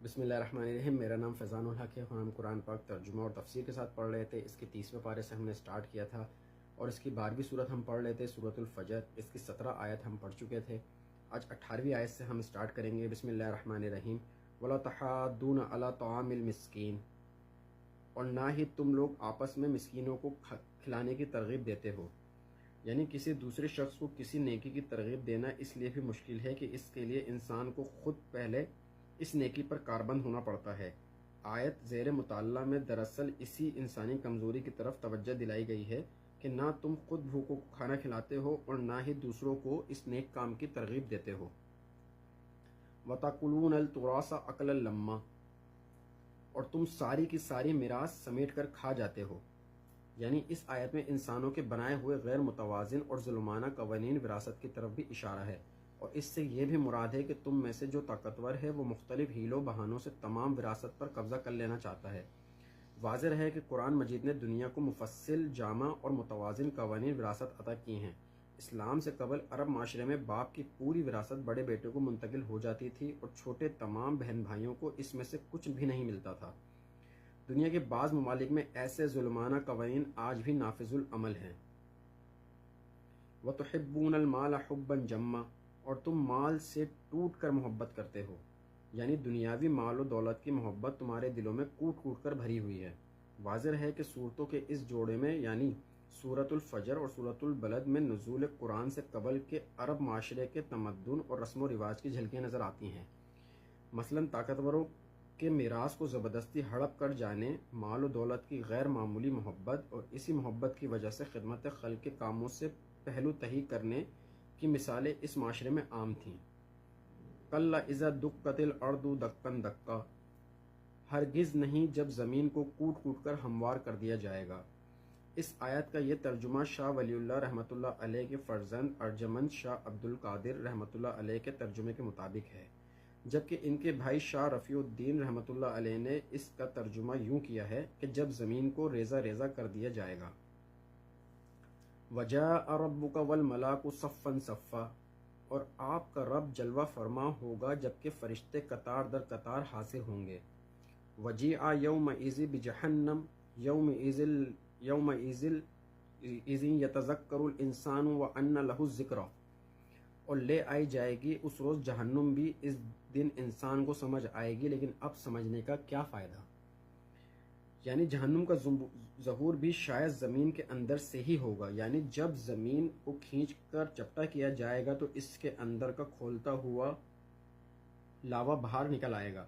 بسم اللہ الرحمن الرحیم۔ میرا نام فیضان الحق ہے اور ہم قرآن پاک ترجمہ اور تفسیر کے ساتھ پڑھ رہے تھے۔ اس کے 30ویں پارے سے ہم نے سٹارٹ کیا تھا اور اس کی 12ویں صورت ہم پڑھ رہے تھے، سورۃ الفجر۔ اس کی 17 آیت ہم پڑھ چکے تھے۔ آج 18ویں آیت سے ہم سٹارٹ کریں گے۔ بسم اللہ الرحمن الرحیم۔ وَلَا تَحَاضُّونَ عَلَىٰ طَعَامِ الْمِسْكِينِ، اور نہ ہی تم لوگ آپس میں مسکینوں کو کھلانے کی ترغیب دیتے ہو، یعنی کسی دوسرے شخص کو کسی نیکی کی ترغیب دینا اس لیے بھی مشکل ہے کہ اس کے لیے انسان کو خود پہلے اس نیکی پر کاربند ہونا پڑتا ہے۔ آیت زیر مطالعہ میں دراصل اسی انسانی کمزوری کی طرف توجہ دلائی گئی ہے کہ نہ تم خود بھوکوں کو کھانا کھلاتے ہو اور نہ ہی دوسروں کو اس نیک کام کی ترغیب دیتے ہو۔ وَتَأْكُلُونَ التُّرَاثَ أَكْلًا لَمًّا، اور تم ساری کی ساری میراث سمیٹ کر کھا جاتے ہو۔ یعنی اس آیت میں انسانوں کے بنائے ہوئے غیر متوازن اور ظلمانہ قوانین وراثت کی طرف بھی اشارہ ہے، اور اس سے یہ بھی مراد ہے کہ تم میں سے جو طاقتور ہے وہ مختلف حیلوں بہانوں سے تمام وراثت پر قبضہ کر لینا چاہتا ہے۔ واضح ہے کہ قرآن مجید نے دنیا کو مفصل، جامع اور متوازن قوانین وراثت عطا کی ہیں۔ اسلام سے قبل عرب معاشرے میں باپ کی پوری وراثت بڑے بیٹے کو منتقل ہو جاتی تھی اور چھوٹے تمام بہن بھائیوں کو اس میں سے کچھ بھی نہیں ملتا تھا۔ دنیا کے بعض ممالک میں ایسے ظلمانہ قوانین آج بھی نافذ العمل ہیں۔ وَتُحِبُّونَ الْمَالَ حُبًّا جَمًّا، اور تم مال سے ٹوٹ کر محبت کرتے ہو، یعنی دنیاوی مال و دولت کی محبت تمہارے دلوں میں کوٹ کوٹ کر بھری ہوئی ہے۔ واضح ہے کہ صورتوں کے اس جوڑے میں یعنی سورۃ الفجر اور سورۃ البلد میں نزول قرآن سے قبل کے عرب معاشرے کے تمدن اور رسم و رواج کی جھلکیاں نظر آتی ہیں۔ مثلاً طاقتوروں کے میراث کو زبردستی ہڑپ کر جانے، مال و دولت کی غیر معمولی محبت، اور اسی محبت کی وجہ سے خدمت خلق کے کاموں سے پہلو تہی کرنے کی مثالیں اس معاشرے میں عام تھیں۔ کَلَّا اِذَا دُکَّتِ الْأَرْضُ دَکًّا دَکًّا، ہرگز نہیں جب زمین کو کوٹ کوٹ کر ہموار کر دیا جائے گا۔ اس آیت کا یہ ترجمہ شاہ ولی اللہ رحمۃ اللہ علیہ کے فرزند ارجمند شاہ عبد القادر رحمۃ اللہ علیہ کے ترجمے کے مطابق ہے، جبکہ ان کے بھائی شاہ رفیع الدین رحمۃ اللہ علیہ نے اس کا ترجمہ یوں کیا ہے کہ جب زمین کو ریزہ ریزہ کر دیا جائے گا۔ وَجَاءَ رَبُّكَ وَالْمَلَائِكَةُ صَفًّا صَفًّا، اور آپ کا رب جلوہ فرما ہوگا جبکہ فرشتے قطار در قطار حاضر ہوں گے۔ وَجِيءَ يَوْمَئِذٍ بِجَهَنَّمَ يَوْمَئِذٍ يَتَذَكَّرُ الْإِنسَانُ وَأَنَّى لَهُ الذِّكْرَىٰ، اور لے آئی جائے گی اس روز جہنم بھی۔ اس دن انسان کو سمجھ آئے گی، لیکن اب سمجھنے کا کیا فائدہ؟ یعنی جہنم کا ظہور بھی شاید زمین کے اندر سے ہی ہوگا، یعنی جب زمین کو کھینچ کر چپٹا کیا جائے گا تو اس کے اندر کا کھولتا ہوا لاوا باہر نکل آئے گا۔